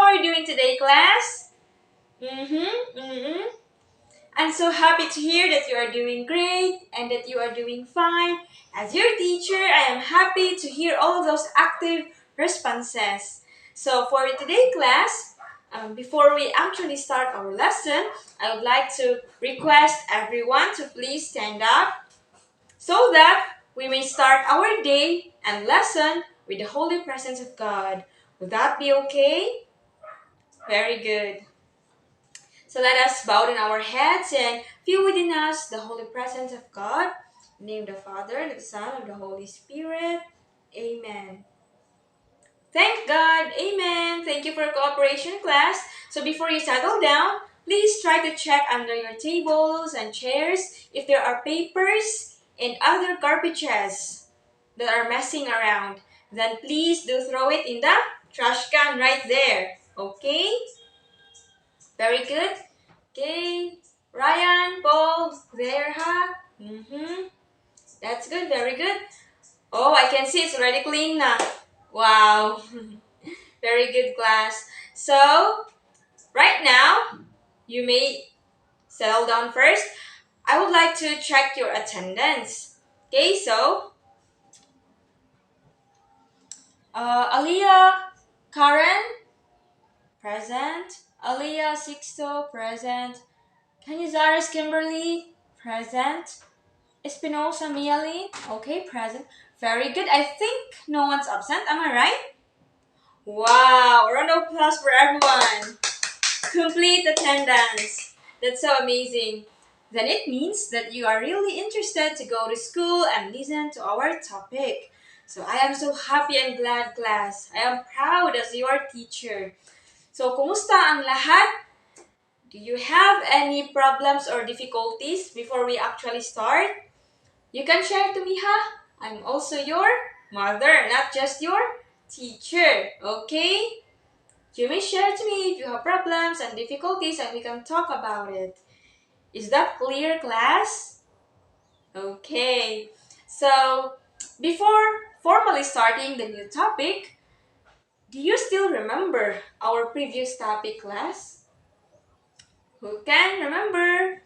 how are you doing today, class? I'm so happy to hear that you are doing great and that you are doing fine. As your teacher, I am happy to hear all of those active responses. So for today, class, before we actually start our lesson, I would like to request everyone to please stand up so that we may start our day and lesson with the holy presence of God. Would that be okay? Very good. So let us bow down our heads and feel within us the holy presence of God. In the name of the Father, the Son, and the Holy Spirit. Amen. Thank God. Amen. Thank you for your cooperation, class. So before you settle down, please try to check under your tables and chairs if there are papers and other garbages that are messing around. Then please do throw it in the trash can right there. Okay? Very good. Okay. Ryan, Paul, there, huh? That's good. Very good. Oh, I can see it's already clean now. Wow. Very good, class. So, right now, you may settle down first. I would like to check your attendance. Okay, so, Aliyah, Karen, present. Aliyah, Sixto, present. Canizares, Kimberly, present. Espinosa, Miali, okay, present. Very good. I think no one's absent. Am I right? Wow, a round of applause for everyone. Complete attendance. That's so amazing. Then it means that you are really interested to go to school and listen to our topic. So I am so happy and glad, class. I am proud as your teacher. So, kumusta ang lahat? Do you have any problems or difficulties before we actually start? You can share to me, huh? I'm also your mother, not just your teacher, okay? You may share to me if you have problems and difficulties and we can talk about it. Is that clear, class? Okay. So, before formally starting the new topic, do you still remember our previous topic, class? Who can remember?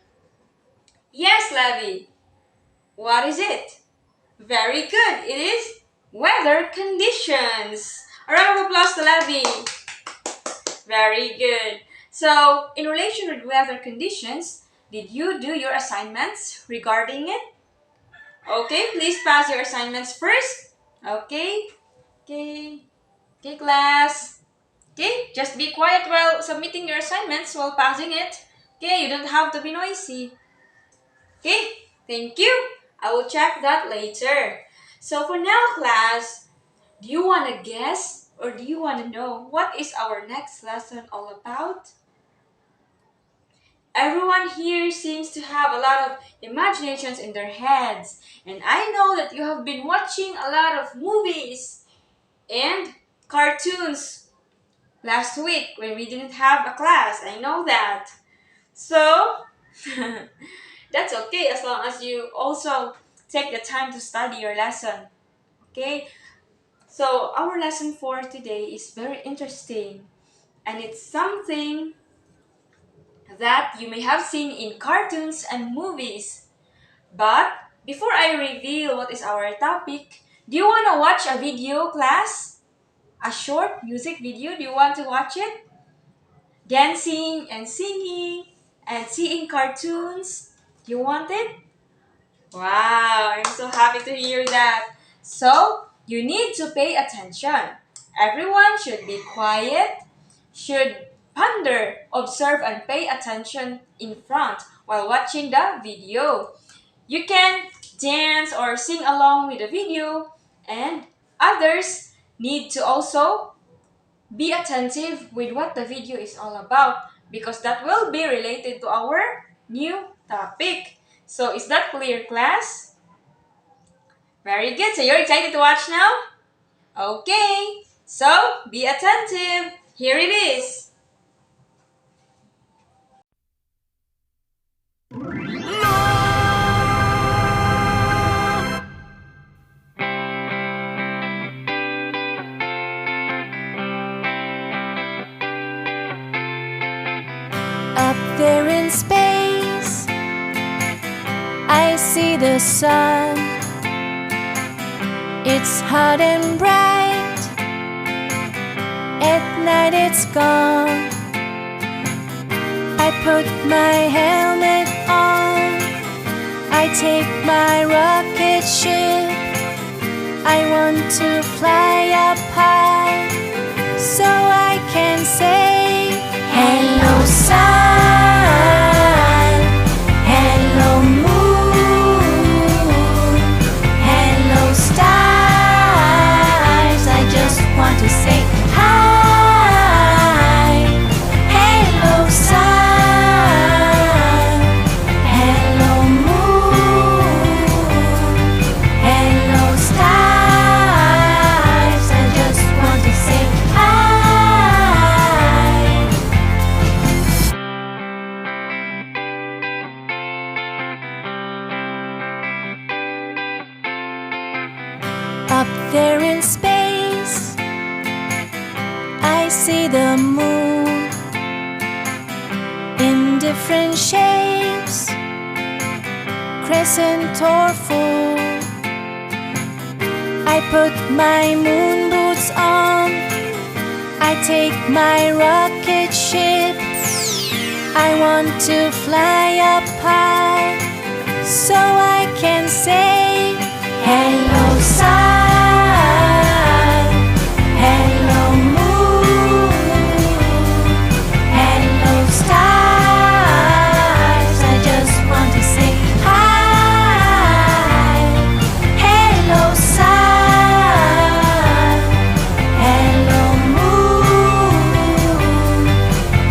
Yes, Levi. What is it? Very good. It is weather conditions. A round of applause to Levi. Very good. So, in relation with weather conditions, did you do your assignments regarding it? Okay, please pass your assignments first. Okay. Okay. Okay, class. Okay, just be quiet while submitting your assignments while passing it. Okay, you don't have to be noisy. Okay, thank you. I will check that later. So for now, class, do you want to guess or do you want to know what is our next lesson all about? Everyone here seems to have a lot of imaginations in their heads, and I know that you have been watching a lot of movies and cartoons last week when we didn't have a class. I know that. So, that's okay as long as you also take the time to study your lesson. Okay? So, our lesson for today is very interesting, and it's something that you may have seen in cartoons and movies. But before I reveal what is our topic, do you want to watch a video, class? A short music video? Do you want to watch it? Dancing and singing and seeing cartoons? Do you want it? Wow, I'm so happy to hear that. So, you need to pay attention. Everyone should be quiet, should ponder, observe, and pay attention in front while watching the video. You can dance or sing along with the video, and others need to also be attentive with what the video is all about because that will be related to our new topic. So, is that clear, class? Very good. So, you're excited to watch now? Okay. So, be attentive. Here it is. in space, I see the sun. It's hot and bright. At night it's gone. I put my helmet on. I take my rocket ship. I want to fly up high, so I can say, hello sun, hello moon, hello stars. I just want to say hi. Hello sun, hello moon, hello stars. I just want to say hi. Up there in space, I see the moon in different shapes, crescent or full. I put my moon boots on. I take my rocket ship. I want to fly up high, so I can say, hello sun, hello moon, hello stars. I just want to say hi. Hello sun, hello moon,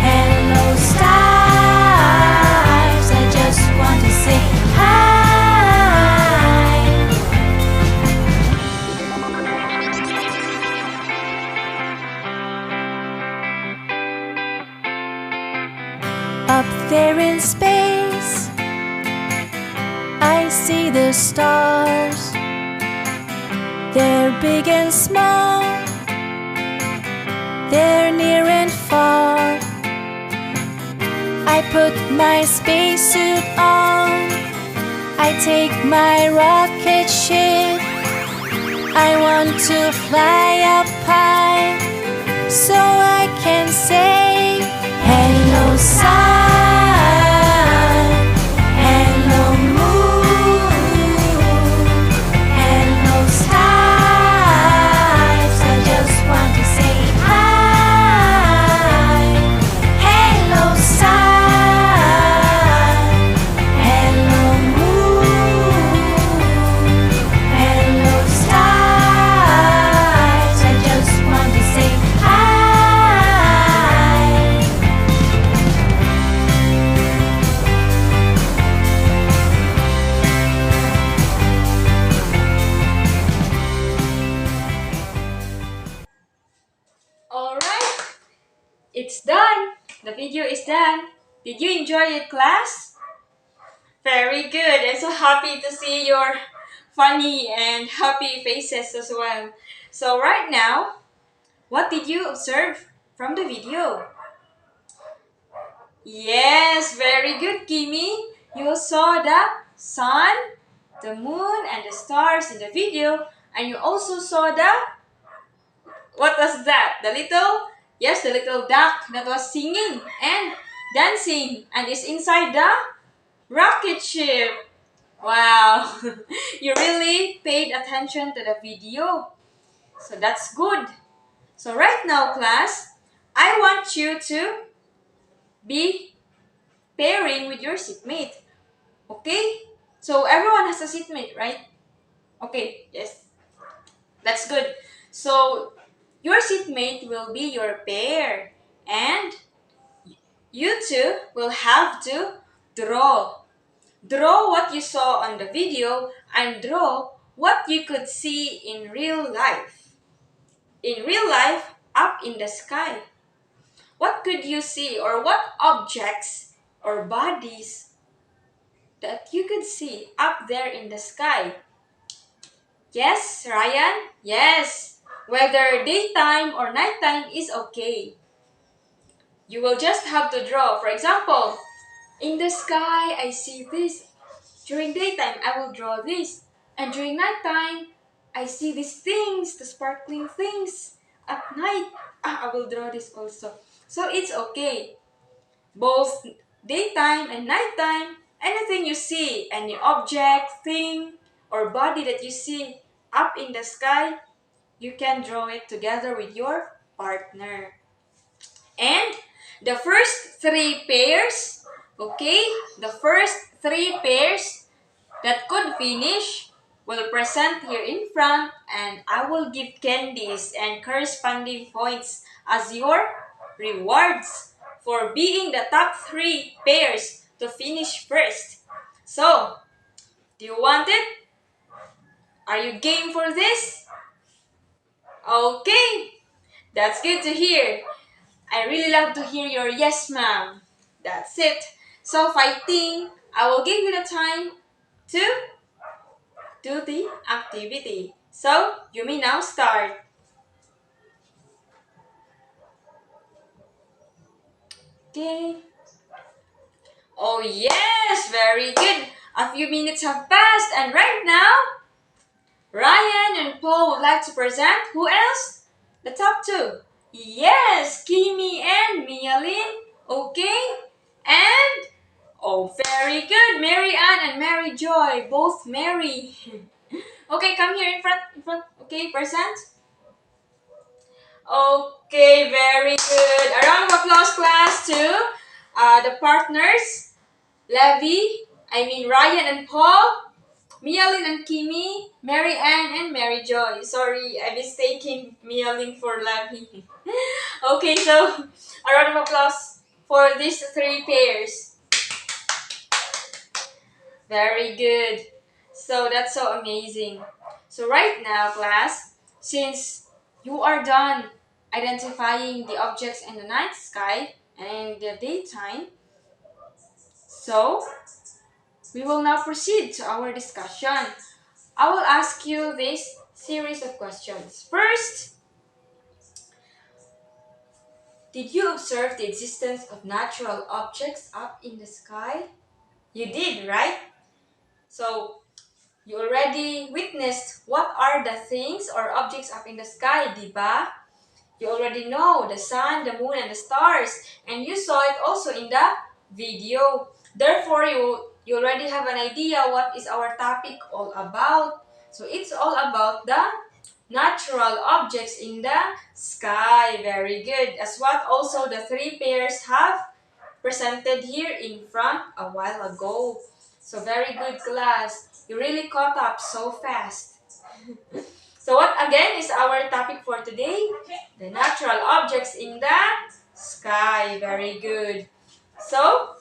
hello stars. I just want to say hi. Up there in space, I see the stars. They're big and small, they're near and far. I put my spacesuit on. I take my rocket ship. I want to fly up high, so I can say, hello sun, hello moon, hello stars. I just want to say hi. Hello sun, hello moon, hello stars. I just want to say hi. Alright, it's done. The video is done. Did you enjoy it, class? Very good. I'm so happy to see your funny and happy faces as well. So right now, what did you observe from the video? Yes, very good, Kimi. You saw the sun, the moon, and the stars in the video, and you also saw the, what was that? Yes, the little duck that was singing and dancing and is inside the rocket ship. Wow, you really paid attention to the video. So that's good. So right now, class, I want you to be pairing with your seatmate. Okay? So everyone has a seatmate, right? Okay, yes. That's good. So your seatmate will be your pair. And you two will have to draw. Draw what you saw on the video and draw what you could see in real life. In real life, up in the sky. What could you see, or what objects or bodies that you could see up there in the sky? Yes, Ryan? Yes. Whether daytime or nighttime is okay. You will just have to draw. For example, In the sky, I see this. During daytime, I will draw this. And during nighttime, I see these things, the sparkling things. At night, I will draw this also. So it's okay. Both daytime and nighttime, anything you see, any object, thing, or body that you see up in the sky, you can draw it together with your partner. And the first three pairs, okay, the first three pairs that could finish will present here in front, and I will give candies and corresponding points as your rewards for being the top three pairs to finish first. So, do you want it? Are you game for this? Okay, that's good to hear. I really love to hear your yes, ma'am. That's it. So, fighting, I will give you the time to do the activity. So, you may now start. Okay. Oh, yes, very good. A few minutes have passed, and right now, Ryan and Paul would like to present who else? The top two. Yes, Kimi and Mialyn. Okay. And, oh, very good. Mary Ann and Mary Joy, both Mary. Okay, come here in front. In front. Okay, present. Okay, very good. A round of applause, class, to the partners, Ryan and Paul, Mialyn and Kimi, Mary Ann and Mary Joy. Sorry, I mistaken Mialyn for Levy. Okay, so a round of applause for these three pairs. Very good. So that's so amazing. So right now, class, since you are done identifying the objects in the night sky and in the daytime, so we will now proceed to our discussion. I will ask you this series of questions. First, did you observe the existence of natural objects up in the sky? You did, right? So you already witnessed what are the things or objects up in the sky, diba? You already know the sun, the moon, and the stars, and you saw it also in the video. Therefore, you already have an idea what is our topic all about. So it's all about the natural objects in the sky. Very good. As what also the three pairs have presented here in front a while ago. So very good, class. You really caught up so fast. So what again is our topic for today? The natural objects in the sky. Very good. So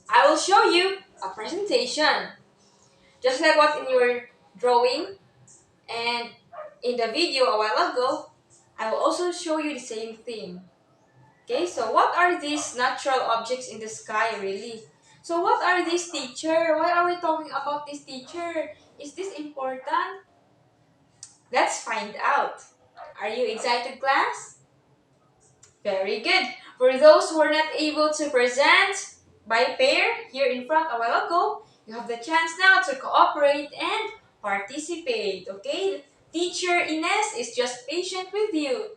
I will show you a presentation. Just like what in your drawing and in the video a while ago, I will also show you the same thing. Okay, so what are these natural objects in the sky really? So what are these, teacher? Why are we talking about this, teacher? Is this important? Let's find out. Are you excited, class? Very good. For those who are not able to present by pair here in front a while ago, you have the chance now to cooperate and participate. Okay? Teacher Ines is just patient with you.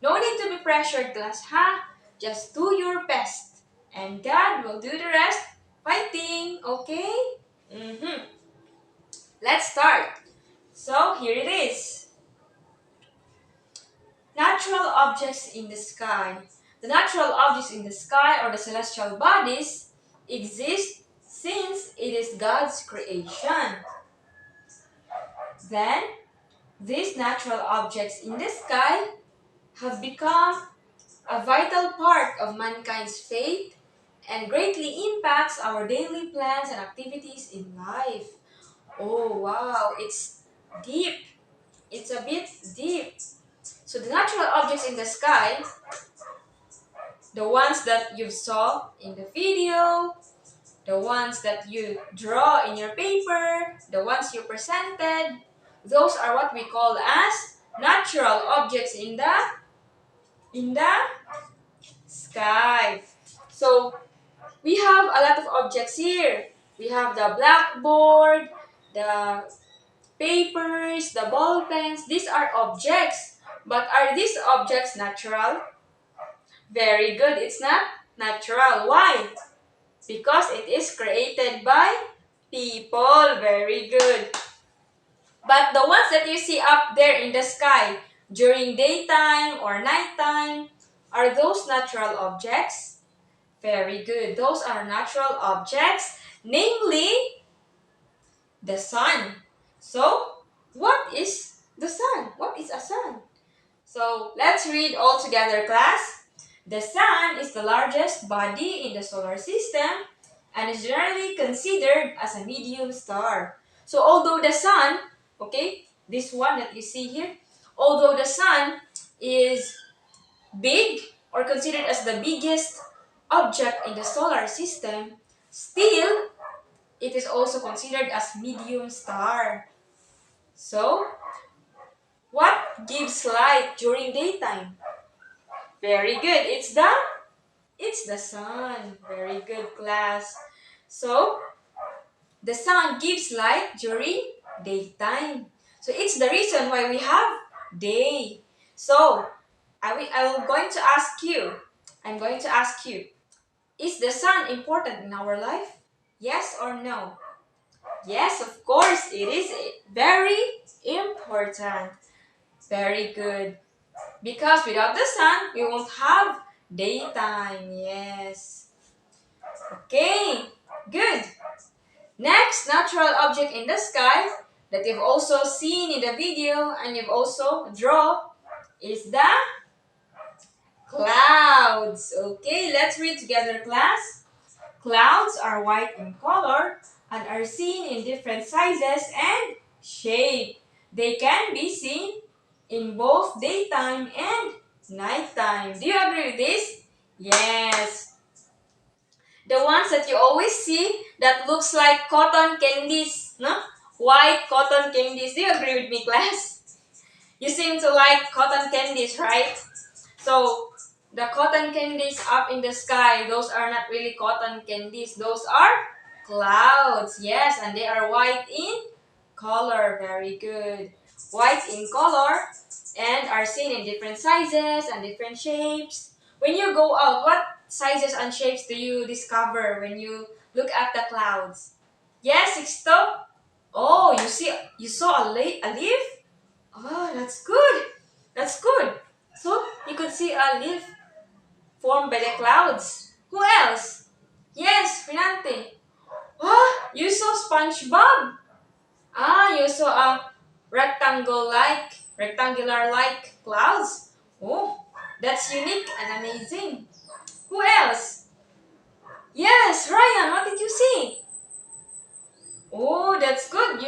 No need to be pressured, class, huh? Just do your best. And God will do the rest. Fighting, okay? Let's start. So, here it is. Natural objects in the sky. The natural objects in the sky or the celestial bodies exist since it is God's creation. Then, these natural objects in the sky have become a vital part of mankind's faith and greatly impacts our daily plans and activities in life. Oh wow, it's deep. It's a bit deep. So the natural objects in the sky, the ones that you saw in the video, the ones that you draw in your paper, the ones you presented, those are what we call as natural objects in the sky. So We have a lot of objects here. We have the blackboard, the papers, the ball pens. These are objects. But are these objects natural? Very good. It's not natural. Why? Because it is created by people. Very good. But the ones that you see up there in the sky during daytime or nighttime, are those natural objects? Very good. Those are natural objects, namely the sun. So, what is the sun? What is a sun? So, let's read all together, class. The sun is the largest body in the solar system and is generally considered as a medium star. So, although the sun, okay, this one that you see here, although the sun is big or considered as the biggest object in the solar system, still it is also considered as medium star. So, what gives light during daytime? Very good. It's the sun. Very good, class. So, the sun gives light during daytime. So, it's the reason why we have day. So, I'm going to ask you. I'm going to ask you. Is the sun important in our life? Yes or no? Yes, of course, it is very important. Very good. Because without the sun, we won't have daytime. Yes. Okay, good. Next natural object in the sky that you've also seen in the video and you've also drawn is the clouds. Okay, let's read together, class. Clouds are white in color and are seen in different sizes and shape. They can be seen in both daytime and nighttime. Do you agree with this? Yes. The ones that you always see that looks like cotton candies, no? White cotton candies. Do you agree with me, class? You seem to like cotton candies, right? So, the cotton candies up in the sky, those are not really cotton candies. Those are clouds. Yes, and they are white in color. Very good. White in color and are seen in different sizes and different shapes. When you go out, what sizes and shapes do you discover when you look at the clouds? Yes, Sixto? Oh, you saw a leaf? Oh, that's good. That's good. So, you could see a leaf formed by the clouds. Who else? Yes, Renante. Oh, you saw SpongeBob. Ah, you saw a rectangular-like clouds. Oh, that's unique and amazing. Who else? Yes, Ryan, what did you see? Oh, that's good.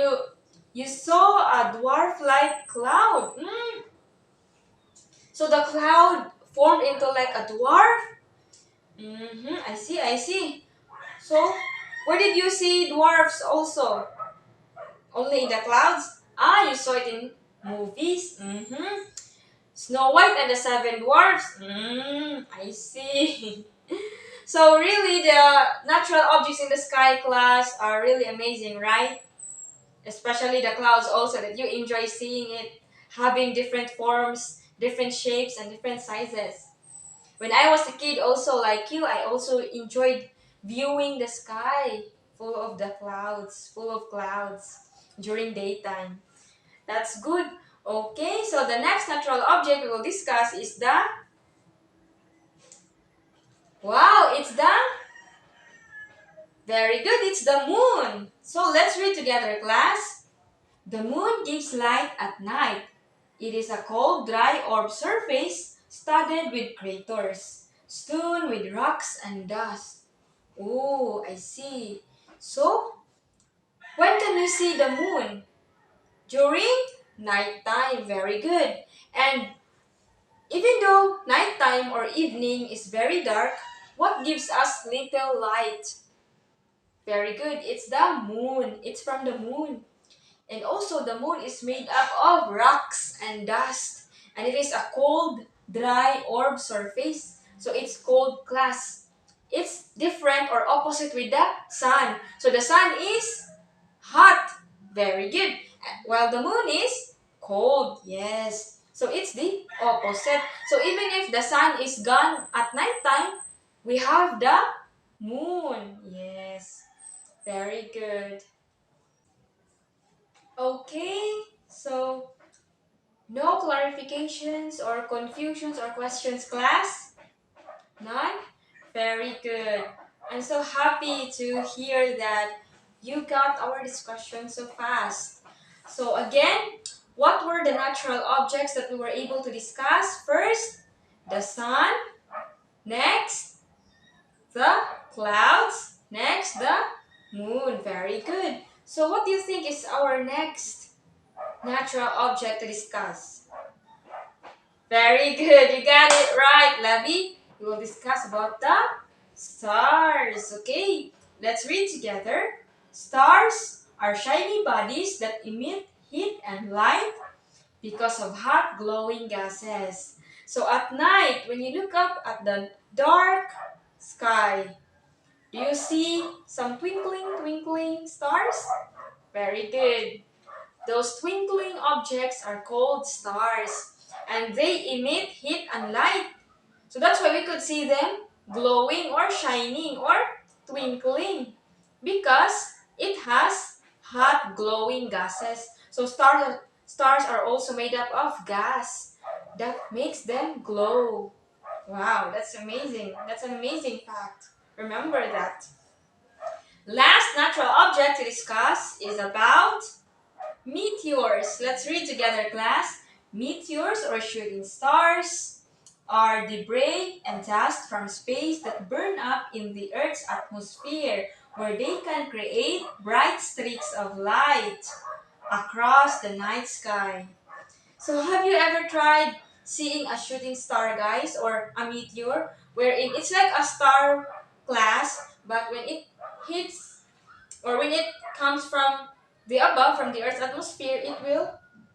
You saw a dwarf-like cloud. So the cloud formed into like a dwarf. I see. So, where did you see dwarfs also? Only in the clouds? Ah, you saw it in movies. Snow White and the Seven Dwarfs. I see. So really, the natural objects in the sky, class, are really amazing, right? Especially the clouds also, that you enjoy seeing it, having different forms, different shapes, and different sizes. When I was a kid, also like you, I also enjoyed viewing the sky full of clouds during daytime. That's good. Okay, so the next natural object we will discuss is the, wow, it's the, very good, it's the moon. So let's read together, class. The moon gives light at night. It is a cold, dry orb surface studded with craters, strewn with rocks and dust. Oh, I see. So, when can you see the moon? During nighttime. Very good. And even though nighttime or evening is very dark, what gives us little light? Very good. It's the moon. It's from the moon. And also, the moon is made up of rocks and dust. And it is a cold, dry orb surface. So, it's cold, class. it's different or opposite with the sun. So the sun is hot. Very good. While the moon is cold. Yes. So it's the opposite. So even if the sun is gone at night time, we have the moon. Yes. Very good. Okay. So no clarifications or confusions or questions, class? None? Very good. I'm so happy to hear that you got our discussion so fast. So again, what were the natural objects that we were able to discuss? First, the sun. Next, the clouds. Next, the moon. Very good. So what do you think is our next natural object to discuss? Very good. You got it right, Lavi. We will discuss about the stars. Okay, let's read together. Stars are shiny bodies that emit heat and light because of hot glowing gases. So at night, when you look up at the dark sky, do you see some twinkling stars? Very good. Those twinkling objects are called stars, and they emit heat and light. So that's why we could see them glowing or shining or twinkling, because it has hot glowing gases. So stars are also made up of gas that makes them glow. Wow, that's amazing. That's an amazing fact. Remember that. Last natural object to discuss is about meteors. Let's read together, class. Meteors or shooting stars are debris and dust from space that burn up in the Earth's atmosphere, where they can create bright streaks of light across the night sky. So, have you ever tried seeing a shooting star, guys, or a meteor, wherein it's like a star class, but when it hits or when it comes from the above, from the Earth's atmosphere, it will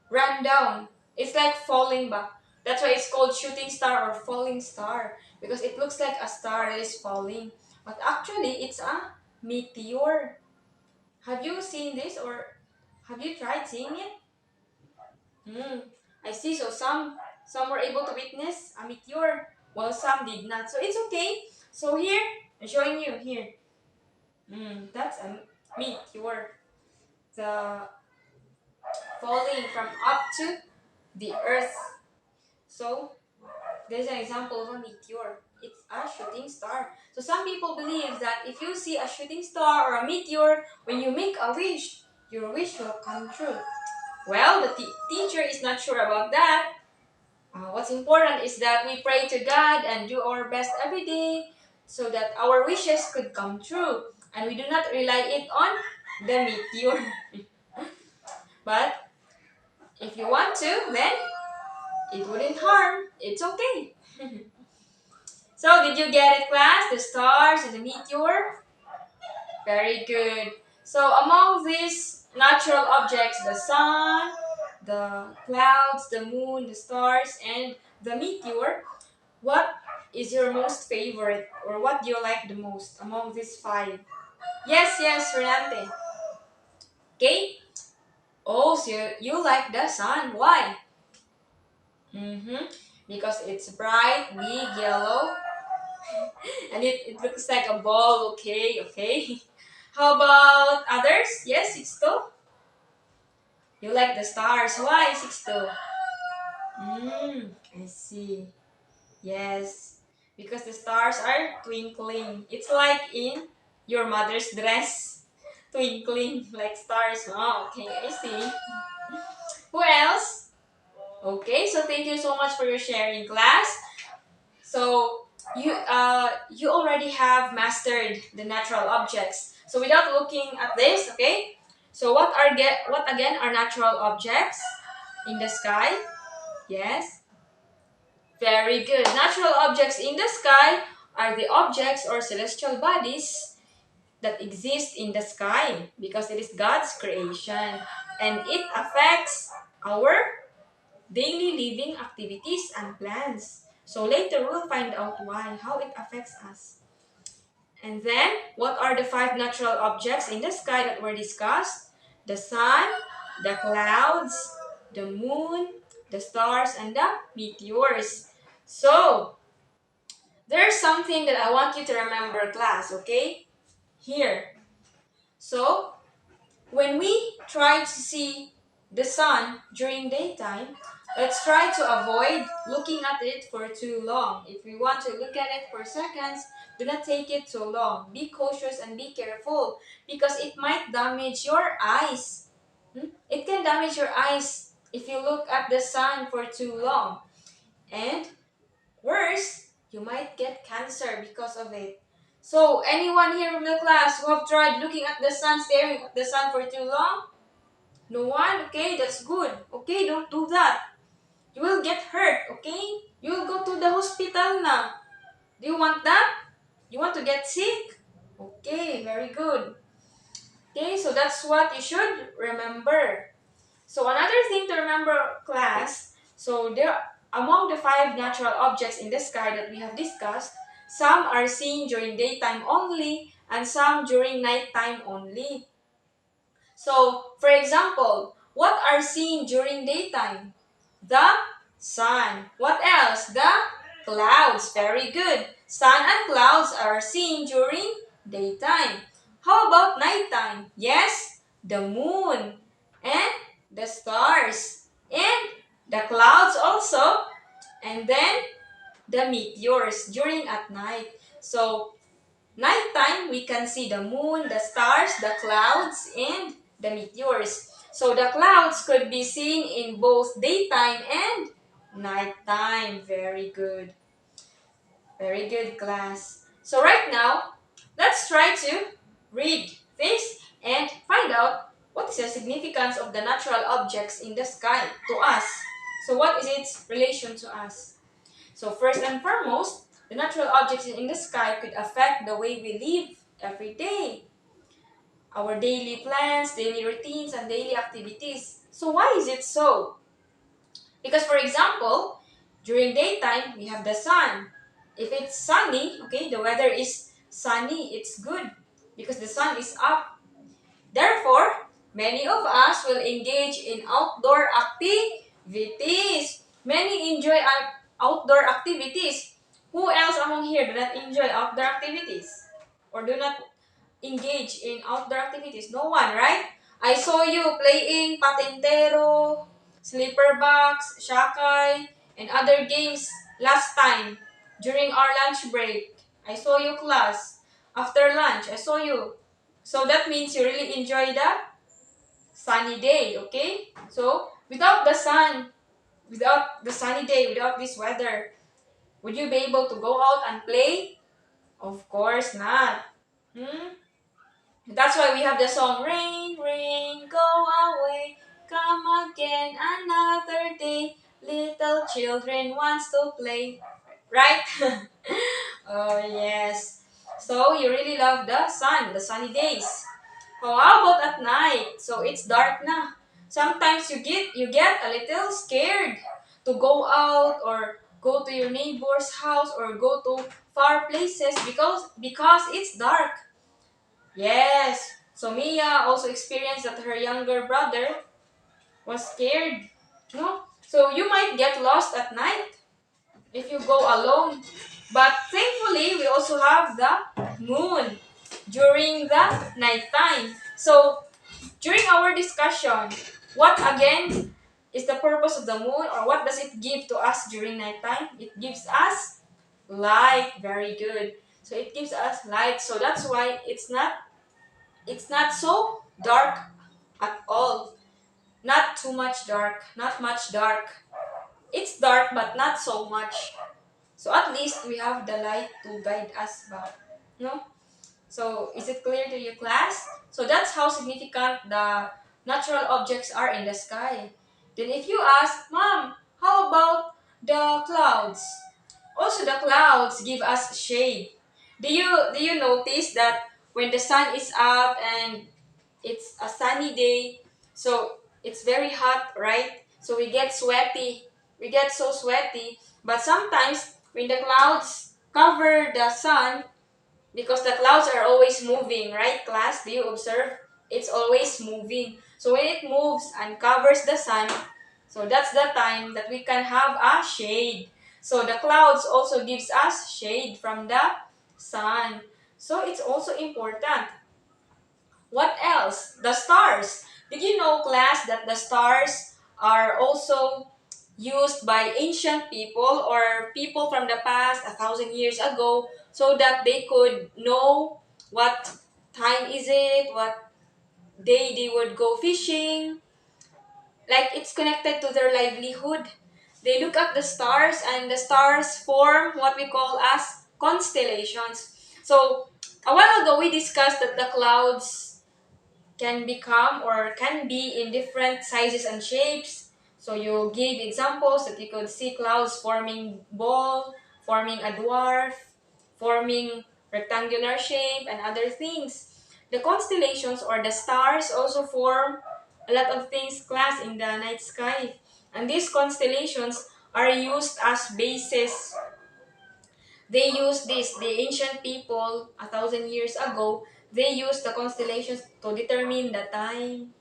run down. It's like falling back. That's why it's called shooting star or falling star, because it looks like a star that is falling. But actually, it's a meteor. Have you seen this or have you tried seeing it? Hmm. I see. So some were able to witness a meteor, while some did not. So it's okay. So here, I'm showing you here. That's a meteor. The falling from up to the earth. So there's an example of a meteor. It's a shooting star. So some people believe that if you see a shooting star or a meteor, when you make a wish, your wish will come true. Well, the teacher is not sure about that. What's important is that we pray to God and do our best every day so that our wishes could come true. And we do not rely it on the meteor. But if you want to, then it wouldn't harm. It's okay. So, did you get it, class? The stars and the meteor? Very good. So, among these natural objects, the sun, the clouds, the moon, the stars, and the meteor, what is your most favorite, or what do you like the most among these five? Yes, Renante. Okay. Oh, so you like the sun. Why? Mm-hmm. Because it's bright, big, yellow, and it looks like a ball. Okay. How about others? Yes, Sixto? You like the stars. Why, Sixto? I see. Yes, because the stars are twinkling. It's like in your mother's dress. Twinkling like stars. Oh, okay, I see. Who else? Okay, so thank you so much for your sharing, class. So you already have mastered the natural objects. So without looking at this, okay? So what again are natural objects in the sky? Yes. Very good. Natural objects in the sky are the objects or celestial bodies that exist in the sky because it is God's creation and it affects our daily living activities and plans. So later we'll find out why, how it affects us. And then, what are the five natural objects in the sky that were discussed? The sun, the clouds, the moon, the stars, and the meteors. So, there's something that I want you to remember, class, okay? Here. So, when we try to see the sun during daytime, let's try to avoid looking at it for too long. If we want to look at it for seconds, do not take it too long. Be cautious and be careful because it might damage your eyes. It can damage your eyes if you look at the sun for too long. And worse, you might get cancer because of it. So, anyone here from the class who have tried looking at the sun, staring at the sun for too long? No one? Okay, that's good. Okay, don't do that. You will get hurt, okay? You will go to the hospital now. Do you want that? You want to get sick? Okay, very good. Okay, so that's what you should remember. So another thing to remember, class, so there among the five natural objects in the sky that we have discussed, some are seen during daytime only and some during nighttime only. So, for example, what are seen during daytime? The sun. What else? The clouds. Very good. Sun and clouds are seen during daytime. How about nighttime? Yes, the moon and the stars and the clouds also, and then the meteors during at night. So, nighttime, we can see the moon, the stars, the clouds, and the meteors. So the clouds could be seen in both daytime and nighttime. Very good. Very good, class. So right now, let's try to read this and find out what is the significance of the natural objects in the sky to us. So what is its relation to us? So first and foremost, the natural objects in the sky could affect the way we live every day. Our daily plans, daily routines, and daily activities. So why is it so? Because for example, during daytime, we have the sun. If it's sunny, okay, the weather is sunny, it's good because the sun is up. Therefore, many of us will engage in outdoor activities. Many enjoy outdoor activities. Who else among here do not enjoy outdoor activities? Or do not engage in outdoor activities? No one, right? I saw you playing patintero, sleeper box, shakai, and other games last time during our lunch break. I saw you, class. After lunch, I saw you. So that means you really enjoy the sunny day, okay? So without the sun, without the sunny day, without this weather, would you be able to go out and play? Of course not. Hmm? That's why we have the song Rain, rain, go away, come again another day. Little children wants to play. Right? Oh yes. So you really love the sun, the sunny days. Oh, how about at night? So it's dark na. Sometimes you get a little scared to go out or go to your neighbor's house or go to far places because it's dark. Yes. So Mia also experienced that her younger brother was scared. No? So you might get lost at night if you go alone. But thankfully, we also have the moon during the nighttime. So during our discussion, what again is the purpose of the moon or what does it give to us during nighttime? It gives us light. Very good. So it gives us light. So that's why it's not so dark at all. Not too much dark, not much dark. It's dark but not so much. So at least we have the light to guide us back. No? So is it clear to you, class? So that's how significant the natural objects are in the sky. Then if you ask, Mom, how about the clouds? Also the clouds give us shade. Do you notice that when the sun is up and it's a sunny day, so it's very hot, right? So we get sweaty. We get so sweaty. But sometimes when the clouds cover the sun, Because the clouds are always moving, right, class? Do you observe? It's always moving. So when it moves and covers the sun, so that's the time that we can have a shade. So the clouds also gives us shade from the sun. So it's also important. What else? The stars. Did you know, class, that the stars are also used by ancient people or people from the past 1,000 years ago so that they could know what time is it, what day they would go fishing. Like it's connected to their livelihood. They look at the stars and the stars form what we call as constellations. So a while ago we discussed that the clouds can become or can be in different sizes and shapes. So you gave examples that you could see clouds forming ball, forming a dwarf, forming rectangular shape and other things. The constellations or the stars also form a lot of things, class, in the night sky. And these constellations are used as bases. They use this, the ancient people 1,000 years ago, they used the constellations to determine the time,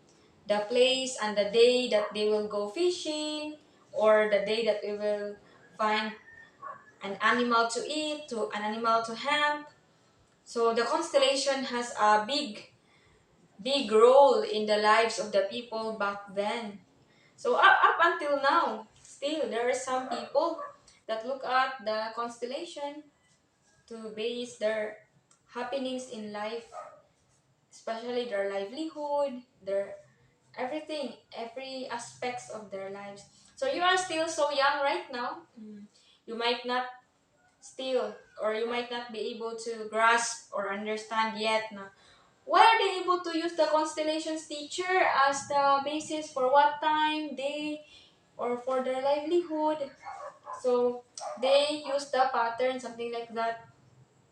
the place, and the day that they will go fishing, or the day that they will find an animal to eat, to an animal to hunt. So the constellation has a big role in the lives of the people back then. So up until now, still there are some people that look at the constellation to base their happenings in life, especially their livelihood, their everything, every aspects of their lives. So you are still so young right now. You might not still, or you might not be able to grasp or understand yet. Now, why are they able to use the constellations, teacher, as the basis for what time, day, or for their livelihood? So they use the pattern, something like that.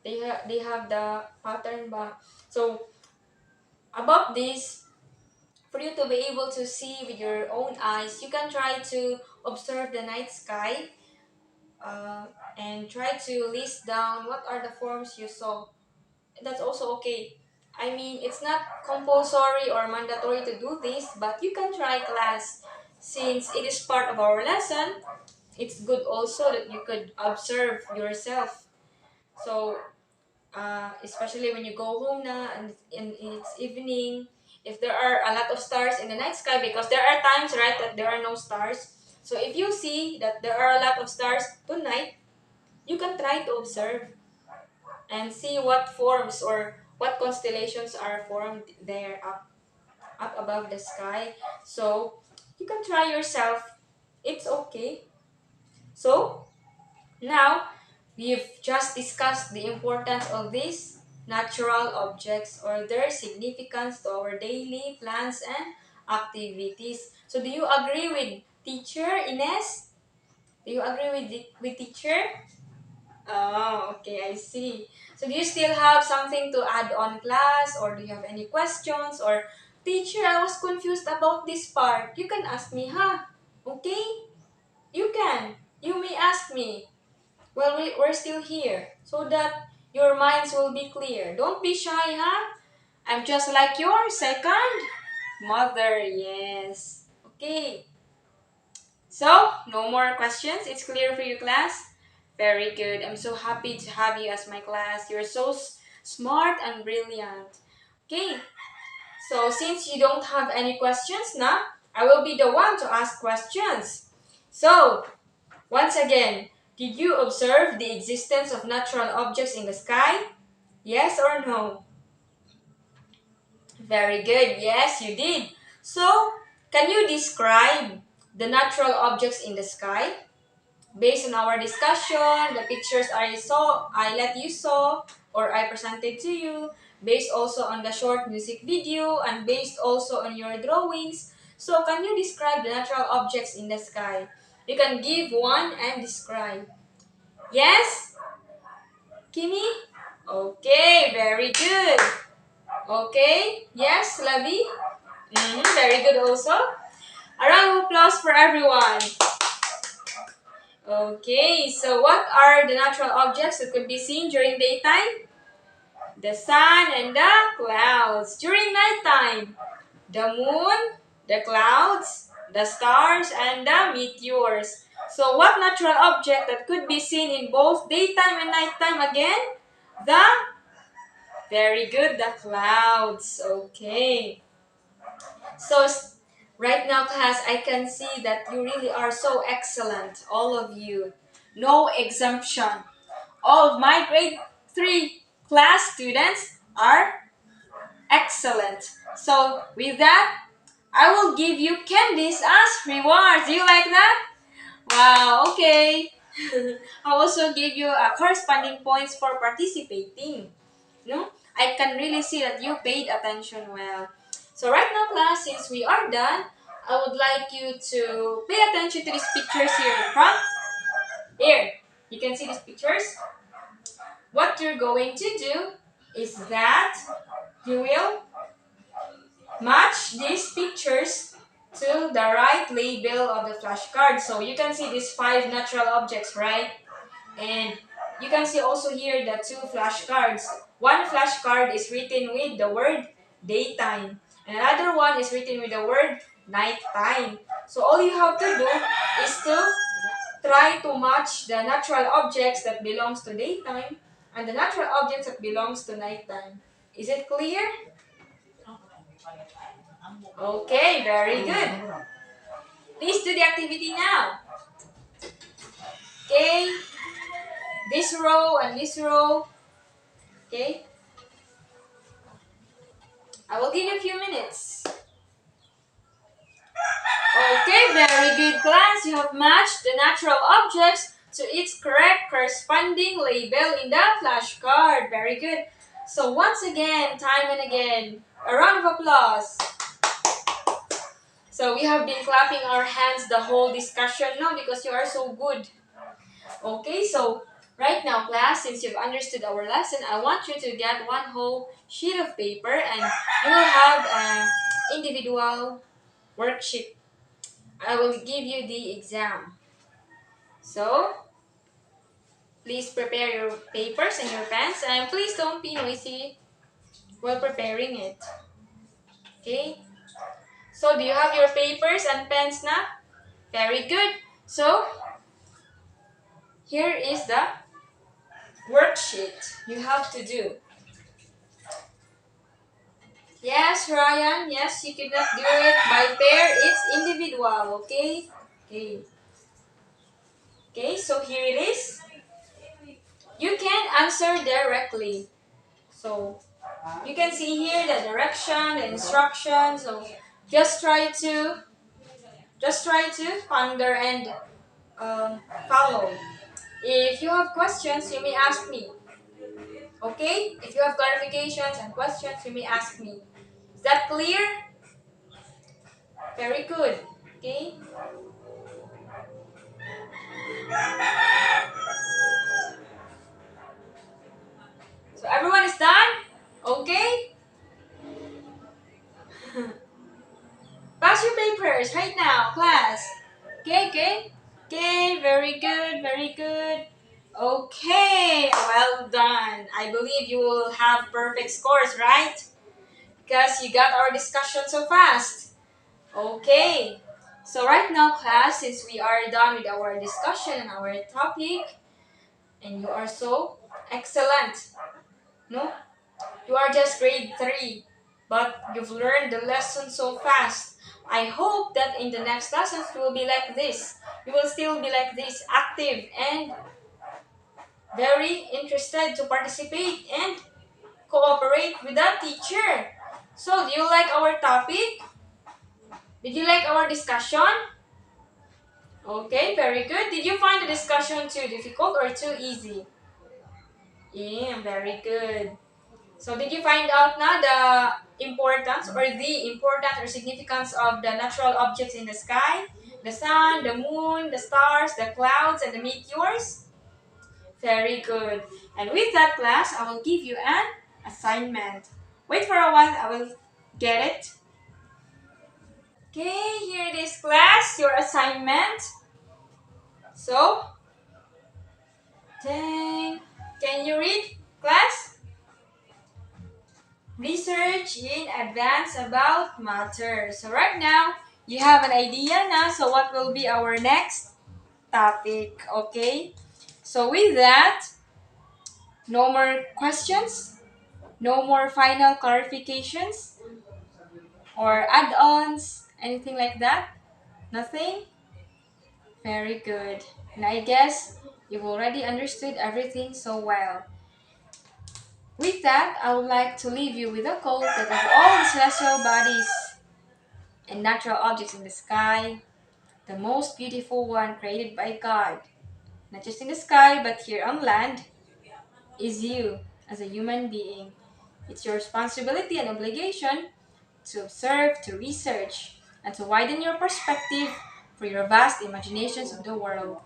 They have the pattern back. So about this, for you to be able to see with your own eyes, you can try to observe the night sky, uh, and try to list down what are the forms you saw. That's also okay. I mean, it's not compulsory or mandatory to do this, but you can try, class. Since it is part of our lesson, it's good also that you could observe yourself. So especially when you go home na and it's evening, if there are a lot of stars in the night sky, because there are times, right, that there are no stars. So if you see that there are a lot of stars tonight, you can try to observe and see what forms or what constellations are formed there up above the sky. So you can try yourself. It's okay. So now, we've just discussed the importance of these natural objects or their significance to our daily plans and activities. So, do you agree with teacher Ines? Do you agree with teacher? Oh, okay, I see. So, do you still have something to add on, class, or do you have any questions? Or, teacher, I was confused about this part. You can ask me, huh? Okay? You can. You may ask me. Well, we're still here so that your minds will be clear. Don't be shy, huh? I'm just like your second mother, yes. Okay, so no more questions. It's clear for you, class? Very good. I'm so happy to have you as my class. You're so smart and brilliant. Okay, so since you don't have any questions now, I will be the one to ask questions. So, once again, did you observe the existence of natural objects in the sky? Yes or no? Very good. Yes, you did. So, can you describe the natural objects in the sky? Based on our discussion, the pictures I let you saw or I presented to you, based also on the short music video and based also on your drawings. So, can you describe the natural objects in the sky? You can give one and describe. Yes? Kimi? Okay, very good. Okay, yes, Labi? Very good also. A round of applause for everyone. Okay, so what are the natural objects that could be seen during daytime? the sun, and the clouds. During nighttime, the moon, the clouds, the stars, and the meteors. So what natural object that could be seen in both daytime and nighttime again? The very good, the clouds. Okay. So right now, class, I can see that you really are so excellent, all of you. No exemption. All of my grade 3 class students are excellent. So with that, I will give you candies as rewards. Do you like that? Wow, okay. I'll also give you corresponding points for participating. No? I can really see that you paid attention well. So right now, class, since we are done, I would like you to pay attention to these pictures here in front. Here, you can see these pictures. What you're going to do is that you will match these pictures to the right label of the flashcard. So you can see these 5 natural objects, right? And you can see also here the 2 flashcards. One flashcard is written with the word daytime, and another one is written with the word nighttime. So all you have to do is to try to match the natural objects that belongs to daytime and the natural objects that belongs to nighttime. Is it clear? Okay, very good. Please do the activity now. Okay, this row and this row. Okay, I will give you a few minutes. Okay, very good, class. You have matched the natural objects to its correct corresponding label in the flashcard. Very good. So once again, time and again, a round of applause. So we have been clapping our hands the whole discussion now because you are so good. Okay, so right now, class, since you've understood our lesson, I want you to get one whole sheet of paper and you will have an individual worksheet. I will give you the exam. So, please prepare your papers and your pens and please don't be noisy while preparing it. Okay? So, do you have your papers and pens now? Very good. So, here is the worksheet you have to do. Yes, Ryan. Yes, you cannot do it by pair. It's individual. Okay? Okay. Okay, so here it is. You can answer directly. So, you can see here the direction, the instructions. So, just try to ponder and follow. If you have questions, you may ask me. Okay? If you have clarifications and questions, you may ask me. Is that clear? Very good. Okay? So everyone is done? Okay? Pass your papers right now, class. Okay, okay? Okay, very good, very good. Okay, well done. I believe you will have perfect scores, right? Because you got our discussion so fast. Okay. So right now, class, since we are done with our discussion and our topic, and you are so excellent, no? You are just grade 3, but you've learned the lesson so fast. I hope that in the next lessons you will be like this. You will still be like this, active and very interested to participate and cooperate with the teacher. So, do you like our topic? Did you like our discussion? Okay, very good. Did you find the discussion too difficult or too easy? Yeah, very good. So, did you find out now the importance or significance of the natural objects in the sky? The sun, the moon, the stars, the clouds, and the meteors? Very good. And with that, class, I will give you an assignment. Wait for a while, I will get it. Okay, here it is, class, your assignment. So, dang. Can you read, class? knowledge in advance about matter. So right now, you have an idea now. So what will be our next topic? Okay. So with that, no more questions, no more final clarifications or add-ons, anything like that. Nothing. Very good. And I guess you've already understood everything so well. With that, I would like to leave you with a quote that of all the celestial bodies and natural objects in the sky, the most beautiful one created by God, not just in the sky but here on land, is you as a human being. It's your responsibility and obligation to observe, to research, and to widen your perspective for your vast imaginations of the world.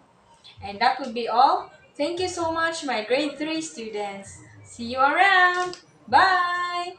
And that would be all. Thank you so much, my grade 3 students. See you around. Bye.